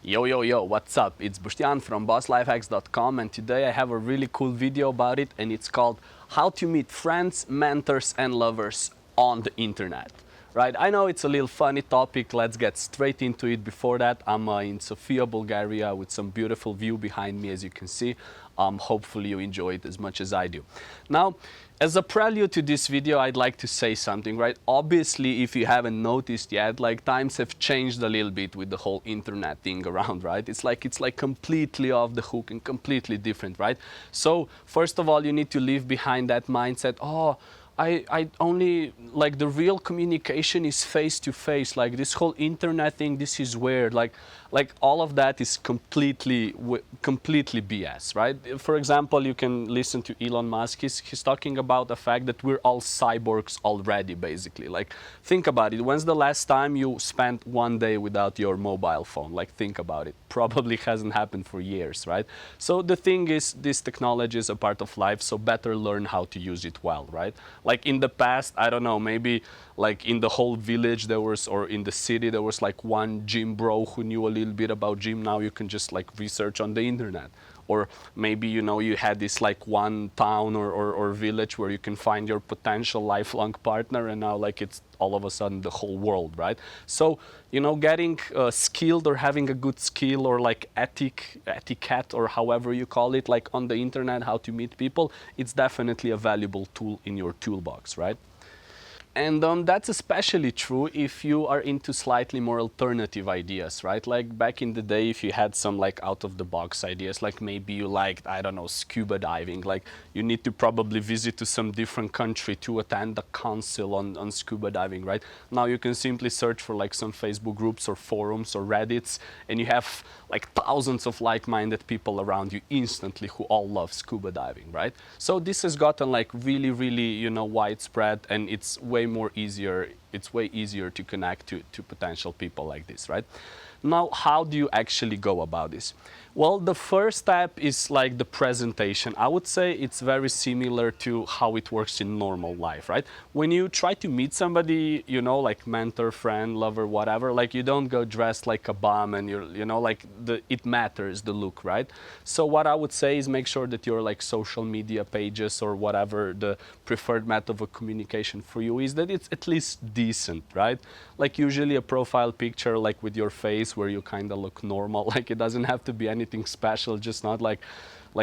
Yo, what's up? It's Bostjan from Bosslifehacks.com, and today I have a really cool video about it, and it's called How to Meet Friends, Mentors and Lovers on the Internet. Right, I know it's a little funny topic, let's get straight into it. Before that, I'm in Sofia, Bulgaria with some beautiful view behind me as you can see. Hopefully you enjoy it as much as I do. Now, as a prelude to this video, I'd like to say something, right? Obviously, if you haven't noticed yet, like times have changed a little bit with the whole internet thing around, right? It's like completely off the hook and completely different, right? So first of all, you need to leave behind that mindset, oh, I only, like, the real communication is face to face, like this whole internet thing, this is weird, like all of that is completely BS, right? For example, you can listen to Elon Musk. He's talking about the fact that we're all cyborgs already, basically. Like, think about it. When's the last time you spent one day without your mobile phone? Like, think about it. Probably hasn't happened for years, right? So the thing is, this technology is a part of life, so better learn how to use it well, right? Like in the past, I don't know, maybe like in the whole village there was, or in the city there was like one gym bro who knew a little bit about gym. Now you can just like research on the internet. Or maybe, you know, you had this like one town or village where you can find your potential lifelong partner, and now like it's all of a sudden the whole world, right? So, you know, getting skilled or having a good skill or like etiquette or however you call it, like on the internet, how to meet people, it's definitely a valuable tool in your toolbox, right? And that's especially true if you are into slightly more alternative ideas, right? Like back in the day, if you had some like out-of-the-box ideas, like maybe you liked, I don't know, scuba diving, like you need to probably visit to some different country to attend a council on scuba diving, right? Now you can simply search for like some Facebook groups or forums or Reddits, and you have like thousands of like-minded people around you instantly who all love scuba diving, right? So this has gotten like really, you know, widespread, and it's way easier to connect to potential people like this, right? Now, how do you actually go about this? Well, the first step is like the presentation. I would say it's very similar to how it works in normal life, right? When you try to meet somebody, you know, like mentor, friend, lover, whatever, like you don't go dressed like a bum and you're, you know, like it matters, the look, right? So what I would say is make sure that your like social media pages or whatever the preferred method of communication for you is, that it's at least decent, right? Like usually a profile picture like with your face where you kind of look normal, like it doesn't have to be anything special, just not like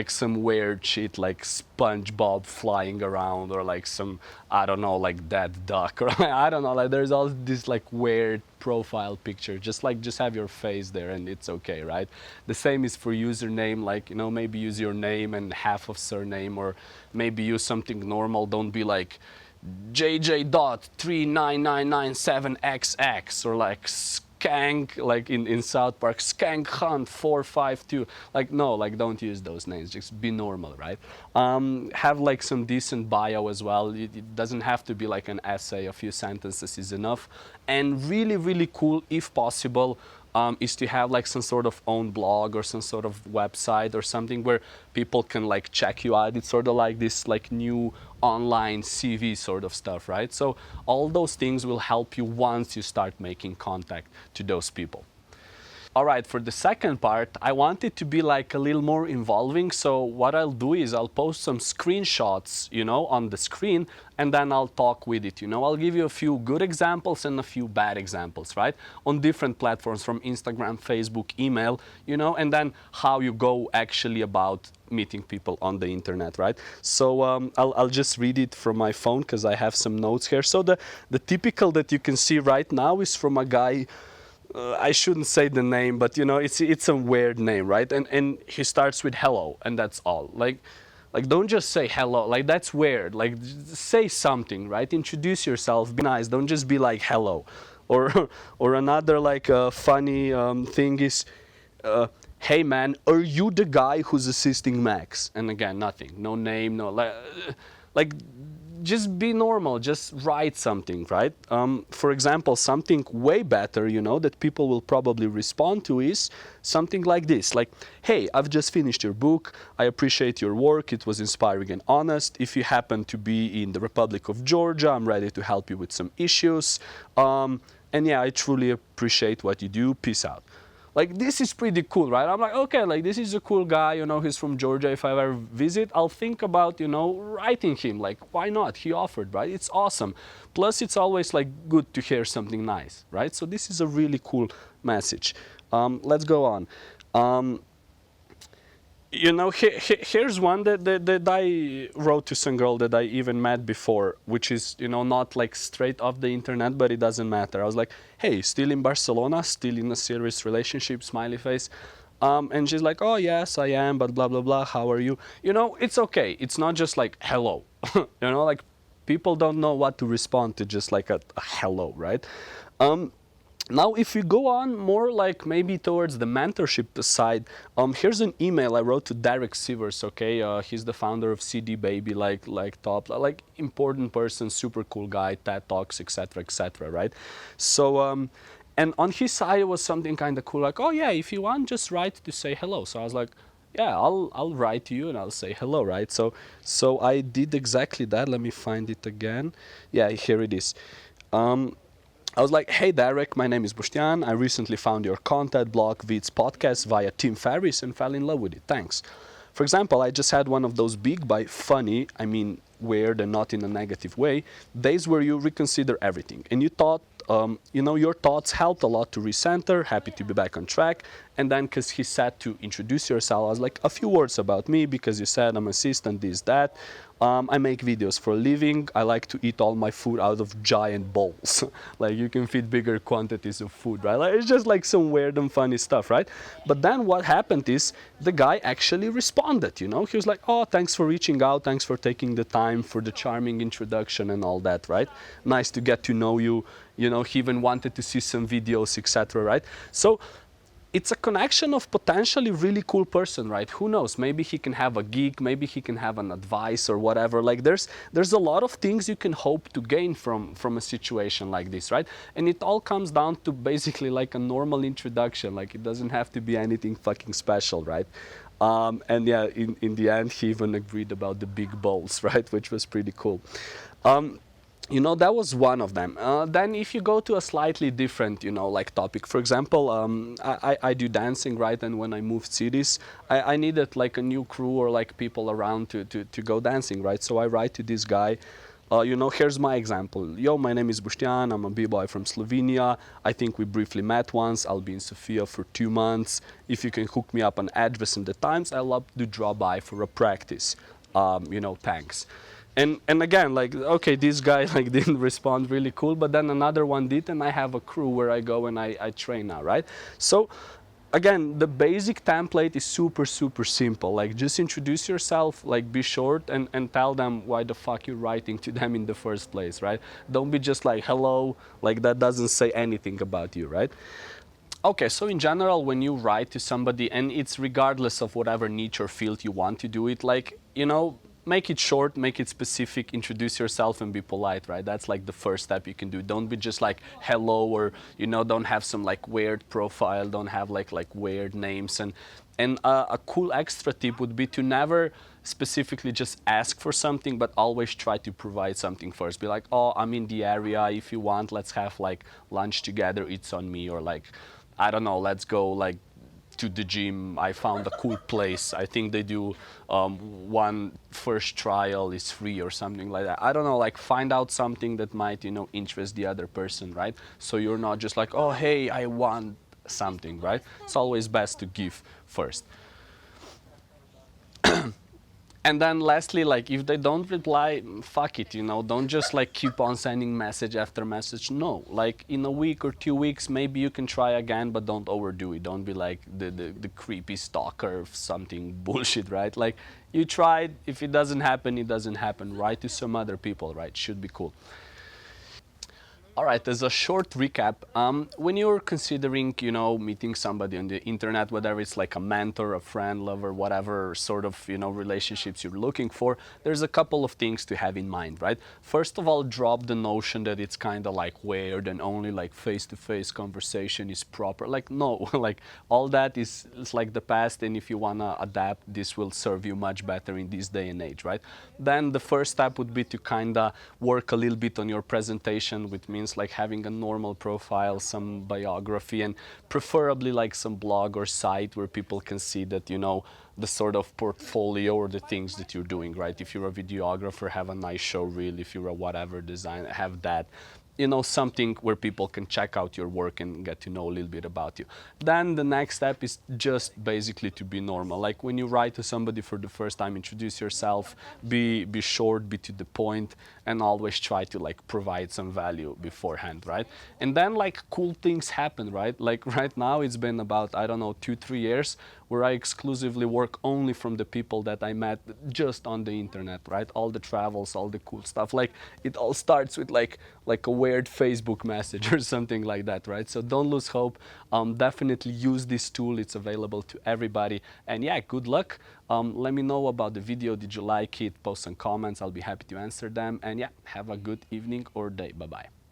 some weird shit like SpongeBob flying around, or like some, I don't know, like dead duck, or I don't know, like there's all this like weird profile picture. Just have your face there and it's okay, right? The same is for username, like, you know, maybe use your name and half of surname, or maybe use something normal. Don't be like JJ.39997XX or like Skank, like in South Park, Skank Hunt 452. Like, no, like don't use those names, just be normal, right? Have like some decent bio as well. It doesn't have to be like an essay, a few sentences is enough. And really cool, if possible, is to have like some sort of own blog or some sort of website or something where people can like check you out. It's sort of like this like new online CV sort of stuff, right? So all those things will help you once you start making contact to those people. All right, for the second part, I want it to be like a little more involving. So what I'll do is I'll post some screenshots, you know, on the screen, and then I'll talk with it. You know, I'll give you a few good examples and a few bad examples, right? On different platforms, from Instagram, Facebook, email, you know, and then how you go actually about meeting people on the internet, right? So I'll just read it from my phone because I have some notes here. So the typical that you can see right now is from a guy. I shouldn't say the name, but you know, it's a weird name, right? And he starts with hello, and that's all. Like don't just say hello, like that's weird. Like say something, right? Introduce yourself, be nice. Don't just be like hello. Or another like funny thing is, hey man, are you the guy who's assisting Max? And again, nothing, no name, no like just be normal, just write something, right? For example, something way better, you know, that people will probably respond to is something like this, like, hey, I've just finished your book, I appreciate your work, it was inspiring and honest. If you happen to be in the Republic of Georgia, I'm ready to help you with some issues. And yeah, I truly appreciate what you do, peace out. Like, this is pretty cool, right? I'm like, okay, like, this is a cool guy, you know, he's from Georgia. If I ever visit, I'll think about, you know, writing him. Like, why not? He offered, right? It's awesome. Plus, it's always, like, good to hear something nice, right? So this is a really cool message. Let's go on. You know, here's one that I wrote to some girl that I even met before, which is, you know, not like straight off the internet, but it doesn't matter. I was like, hey, still in Barcelona, still in a serious relationship, smiley face. And she's like, oh, yes, I am, but blah, blah, blah, how are you? You know, it's okay. It's not just like, hello. You know, like, people don't know what to respond to just like a hello, right? Now, if we go on more like maybe towards the mentorship side, here's an email I wrote to Derek Sivers, okay? He's the founder of CD Baby, like top, like important person, super cool guy, TED Talks, etc., right? So, and on his side, it was something kind of cool, like, oh yeah, if you want, just write to say hello. So I was like, yeah, I'll write to you and I'll say hello, right? So I did exactly that. Let me find it again. Yeah, here it is. I was like, hey Derek, my name is Bostjan. I recently found your content, blog, vids, podcast via Tim Ferriss and fell in love with it. Thanks. For example, I just had one of those big by funny, I mean weird and not in a negative way, days where you reconsider everything. And you thought, you know, your thoughts helped a lot to recenter, happy to be back on track. And then because he said to introduce yourself, I was like, a few words about me, because you said I'm assistant, this, that. I make videos for a living. I like to eat all my food out of giant bowls. Like, you can feed bigger quantities of food, right? Like, it's just like some weird and funny stuff, right? But then what happened is the guy actually responded, you know? He was like, oh, thanks for reaching out. Thanks for taking the time for the charming introduction and all that, right? Nice to get to know you. You know, he even wanted to see some videos, etc., right? So it's a connection of potentially really cool person, right? Who knows? Maybe he can have a gig, maybe he can have an advice or whatever. Like, there's a lot of things you can hope to gain from a situation like this, right? And it all comes down to basically like a normal introduction. Like, it doesn't have to be anything fucking special, right? And yeah, in the end, he even agreed about the big bowls, right? Which was pretty cool. You know, that was one of them. Then if you go to a slightly different, you know, like topic, for example, I do dancing, right? And when I moved cities, I needed like a new crew or like people around to go dancing, right? So I write to this guy, you know, here's my example. Yo, my name is Bostjan, I'm a b-boy from Slovenia. I think we briefly met once. I'll be in Sofia for 2 months. If you can hook me up an address and the times, I'd love to drop by for a practice. You know, thanks. And again, like, okay, this guy like didn't respond really cool, but then another one did, and I have a crew where I go and I train now, right? So again, the basic template is super, super simple. Like, just introduce yourself, like, be short and tell them why the fuck you're writing to them in the first place, right? Don't be just like, hello, like that doesn't say anything about you, right? Okay, so in general, when you write to somebody, and it's regardless of whatever niche or field you want to do it, like, you know, make it short, make it specific, introduce yourself and be polite, right? That's like the first step you can do. Don't be just like hello, or, you know, don't have some like weird profile, don't have like weird names. And a cool extra tip would be to never specifically just ask for something, but always try to provide something first. Be like, oh, I'm in the area, if you want, let's have like lunch together, it's on me, or like, I don't know, let's go like to the gym. I found a cool place. I think they do one first trial is free or something like that. I don't know, like, find out something that might, you know, interest the other person, right? So you're not just like, oh, hey, I want something, right? It's always best to give first. And then lastly, like, if they don't reply, fuck it, you know, don't just like keep on sending message after message. No, like, in a week or 2 weeks, maybe you can try again, but don't overdo it. Don't be like the creepy stalker of something bullshit, right? Like, you tried, if it doesn't happen, it doesn't happen. Write to some other people, right? Should be cool. All right, as a short recap, when you're considering, you know, meeting somebody on the internet, whether it's like a mentor, a friend, lover, whatever sort of, you know, relationships you're looking for, there's a couple of things to have in mind, right? First of all, drop the notion that it's kind of like weird and only like face-to-face conversation is proper. Like, no, like, all that is like the past, and if you want to adapt, this will serve you much better in this day and age, right? Then the first step would be to kind of work a little bit on your presentation, which means experience, like having a normal profile, some biography, and preferably like some blog or site where people can see that, you know, the sort of portfolio or the things that you're doing, right? If you're a videographer, have a nice show reel. If you're a whatever designer, have that. You know, something where people can check out your work and get to know a little bit about you. Then the next step is just basically to be normal. Like when you write to somebody for the first time, introduce yourself, be short, be to the point, and always try to like provide some value beforehand, right? And then like cool things happen, right? Like right now it's been about, I don't know, 2-3 years where I exclusively work only from the people that I met just on the internet, right? All the travels, all the cool stuff. Like it all starts with like a weird Facebook message or something like that, right? So don't lose hope. Definitely use this tool. It's available to everybody. And yeah, good luck. Let me know about the video. Did you like it? Post some comments. I'll be happy to answer them. And yeah, have a good evening or day. Bye-bye.